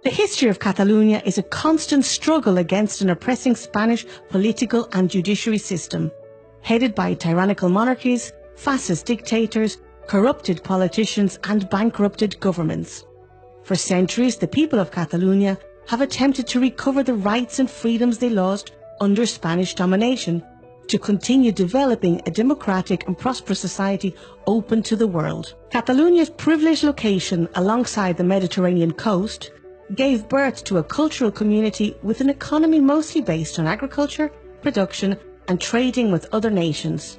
The history of Catalonia is a constant struggle against an oppressing Spanish political and judiciary system, headed by tyrannical monarchies, fascist dictators, corrupted politicians and bankrupted governments. For centuries, the people of Catalonia have attempted to recover the rights and freedoms they lost under Spanish domination, to continue developing a democratic and prosperous society open to the world. Catalonia's privileged location alongside the Mediterranean coast gave birth to a cultural community with an economy mostly based on agriculture, production and trading with other nations.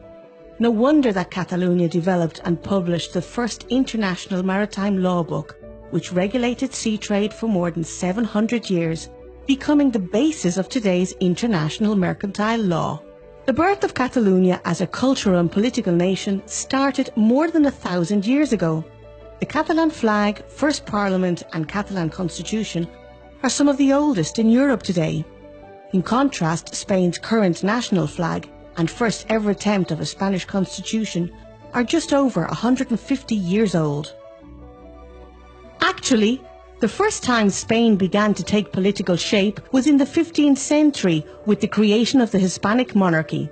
No wonder that Catalonia developed and published the first international maritime law book, which regulated sea trade for more than 700 years, becoming the basis of today's international mercantile law. The birth of Catalonia as a cultural and political nation started more than 1,000 years ago. The Catalan flag, first parliament and Catalan constitution are some of the oldest in Europe today. In contrast, Spain's current national flag and first ever attempt of a Spanish constitution are just over 150 years old. Actually, the first time Spain began to take political shape was in the 15th century with the creation of the Hispanic monarchy.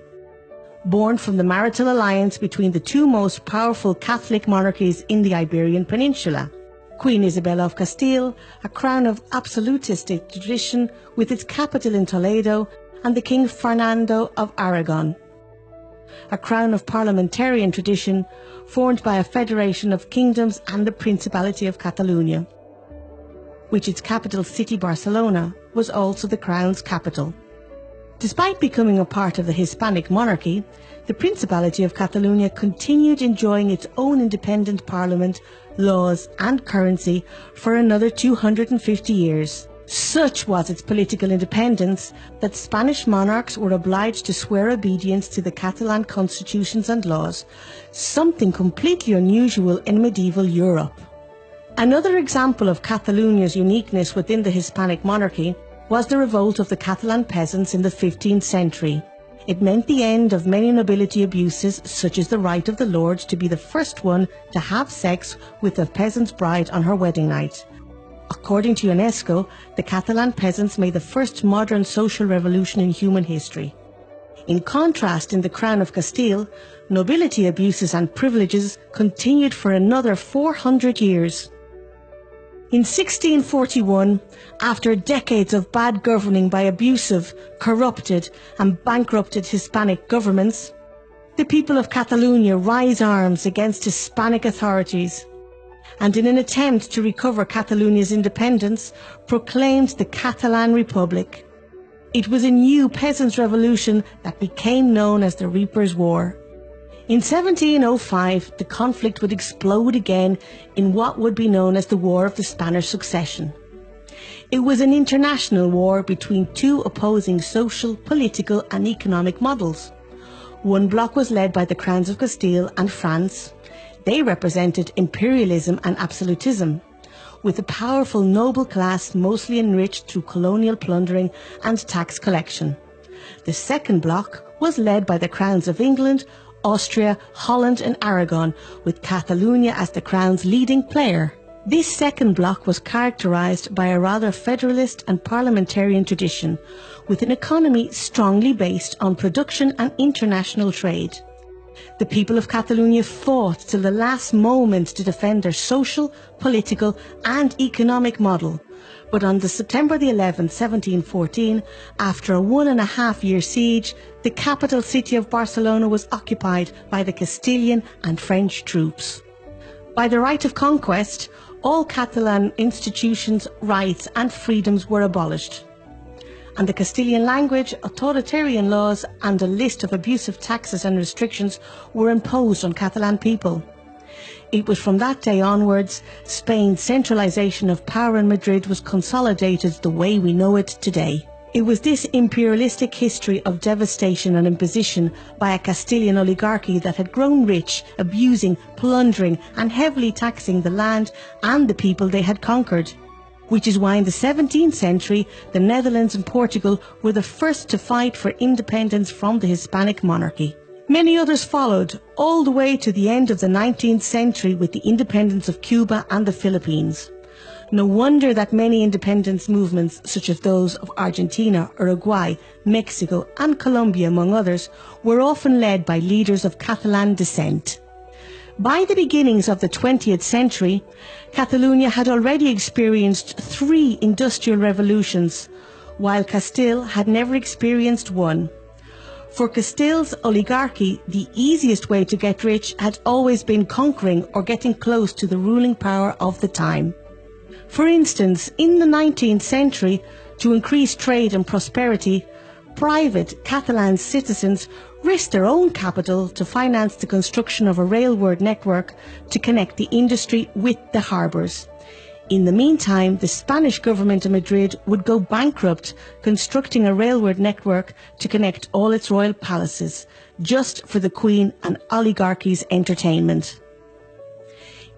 Born from the marital alliance between the two most powerful Catholic monarchies in the Iberian Peninsula, Queen Isabella of Castile, a crown of absolutistic tradition with its capital in Toledo, and the King Fernando of Aragon, a crown of parliamentarian tradition formed by a federation of kingdoms and the Principality of Catalonia, which its capital city Barcelona was also the crown's capital. Despite becoming a part of the Hispanic monarchy, the Principality of Catalonia continued enjoying its own independent parliament, laws and currency for another 250 years. Such was its political independence that Spanish monarchs were obliged to swear obedience to the Catalan constitutions and laws, something completely unusual in medieval Europe. Another example of Catalonia's uniqueness within the Hispanic monarchy was the revolt of the Catalan peasants in the 15th century. It meant the end of many nobility abuses, such as the right of the lord to be the first one to have sex with a peasant's bride on her wedding night. According to UNESCO, the Catalan peasants made the first modern social revolution in human history. In contrast, in the Crown of Castile, nobility abuses and privileges continued for another 400 years. In 1641, after decades of bad governing by abusive, corrupted and bankrupted Hispanic governments, the people of Catalonia raised arms against Hispanic authorities and, in an attempt to recover Catalonia's independence, proclaimed the Catalan Republic. It was a new peasants' revolution that became known as the Reapers' War. In 1705, the conflict would explode again in what would be known as the War of the Spanish Succession. It was an international war between two opposing social, political and economic models. One bloc was led by the crowns of Castile and France. They represented imperialism and absolutism, with a powerful noble class mostly enriched through colonial plundering and tax collection. The second bloc was led by the crowns of England, Austria, Holland and Aragon, with Catalonia as the crown's leading player. This second bloc was characterised by a rather federalist and parliamentarian tradition, with an economy strongly based on production and international trade. The people of Catalonia fought till the last moment to defend their social, political and economic model. But on September 11, 1714, after a 1.5-year siege, the capital city of Barcelona was occupied by the Castilian and French troops. By the right of conquest, all Catalan institutions, rights and freedoms were abolished, and the Castilian language, authoritarian laws and a list of abusive taxes and restrictions were imposed on Catalan people. It was from that day onwards, Spain's centralisation of power in Madrid was consolidated the way we know it today. It was this imperialistic history of devastation and imposition by a Castilian oligarchy that had grown rich, abusing, plundering and heavily taxing the land and the people they had conquered. Which is why in the 17th century, the Netherlands and Portugal were the first to fight for independence from the Hispanic monarchy. Many others followed, all the way to the end of the 19th century with the independence of Cuba and the Philippines. No wonder that many independence movements, such as those of Argentina, Uruguay, Mexico and Colombia, among others, were often led by leaders of Catalan descent. By the beginnings of the 20th century, Catalonia had already experienced 3 industrial revolutions, while Castile had never experienced one. For Castile's oligarchy, the easiest way to get rich had always been conquering or getting close to the ruling power of the time. For instance, in the 19th century, to increase trade and prosperity, private Catalan citizens risked their own capital to finance the construction of a railway network to connect the industry with the harbours. In the meantime, the Spanish government in Madrid would go bankrupt constructing a railway network to connect all its royal palaces, just for the Queen and oligarchy's entertainment.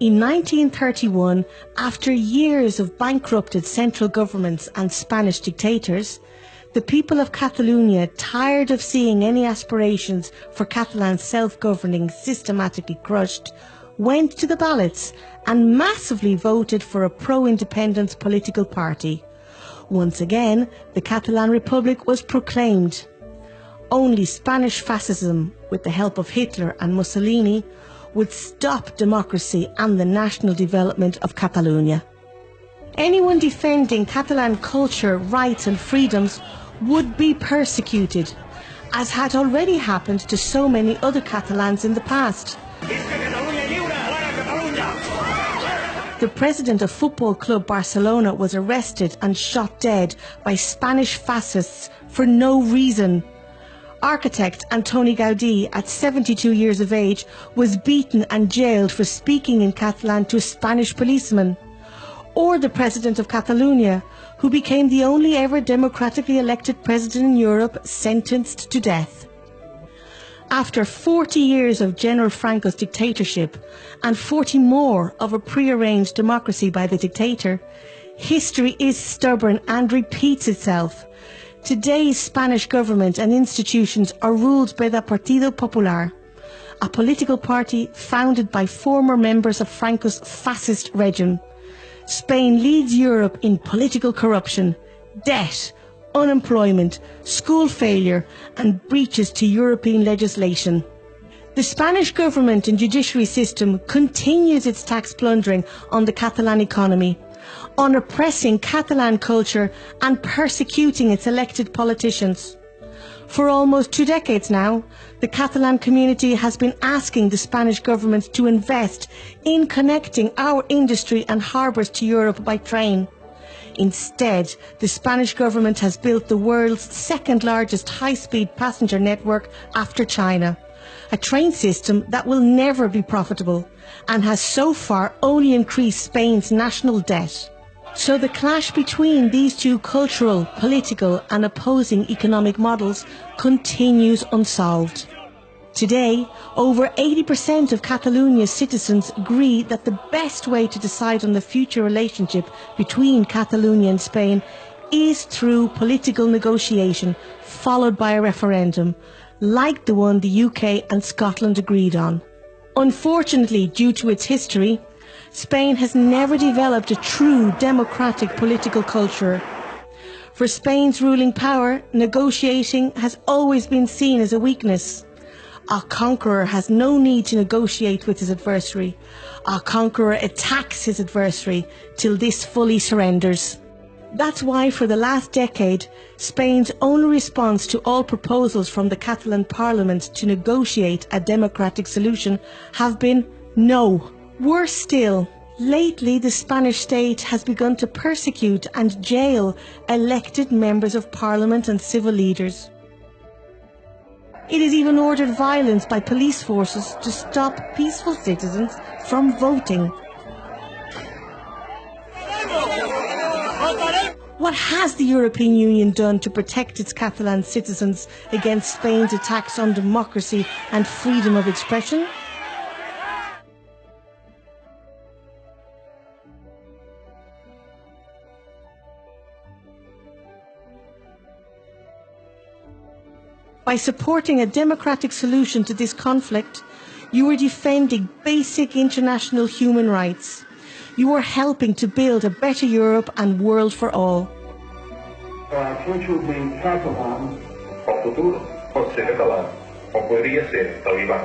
In 1931, after years of bankrupted central governments and Spanish dictators, the people of Catalonia, tired of seeing any aspirations for Catalan self-governing systematically crushed, went to the ballots and massively voted for a pro-independence political party. Once again, the Catalan Republic was proclaimed. Only Spanish fascism, with the help of Hitler and Mussolini, would stop democracy and the national development of Catalonia. Anyone defending Catalan culture, rights and freedoms would be persecuted, as had already happened to so many other Catalans in the past. The president of Football Club Barcelona was arrested and shot dead by Spanish fascists for no reason. Architect Antoni Gaudí, at 72 years of age, was beaten and jailed for speaking in Catalan to a Spanish policeman. Or the president of Catalonia, who became the only ever democratically elected president in Europe, sentenced to death. After 40 years of General Franco's dictatorship and 40 more of a prearranged democracy by the dictator, history is stubborn and repeats itself. Today's Spanish government and institutions are ruled by the Partido Popular, a political party founded by former members of Franco's fascist regime. Spain leads Europe in political corruption, debt, unemployment, school failure and breaches to European legislation. The Spanish government and judiciary system continues its tax plundering on the Catalan economy, on oppressing Catalan culture and persecuting its elected politicians. For almost 2 decades now, the Catalan community has been asking the Spanish government to invest in connecting our industry and harbours to Europe by train. Instead, the Spanish government has built the world's second largest high-speed passenger network after China, a train system that will never be profitable and has so far only increased Spain's national debt. So the clash between these two cultural, political and opposing economic models continues unsolved. Today, over 80% of Catalonia's citizens agree that the best way to decide on the future relationship between Catalonia and Spain is through political negotiation, followed by a referendum, like the one the UK and Scotland agreed on. Unfortunately, due to its history, Spain has never developed a true democratic political culture. For Spain's ruling power, negotiating has always been seen as a weakness. A conqueror has no need to negotiate with his adversary. A conqueror attacks his adversary till this fully surrenders. That's why for the last decade, Spain's only response to all proposals from the Catalan Parliament to negotiate a democratic solution have been no. Worse still, lately the Spanish state has begun to persecute and jail elected members of Parliament and civil leaders. It has even ordered violence by police forces to stop peaceful citizens from voting. What has the European Union done to protect its Catalan citizens against Spain's attacks on democracy and freedom of expression? By supporting a democratic solution to this conflict, you are defending basic international human rights. You are helping to build a better Europe and world for all. Our future will be Catalan. O futuro pode ser catalão, ou poderia ser talibã.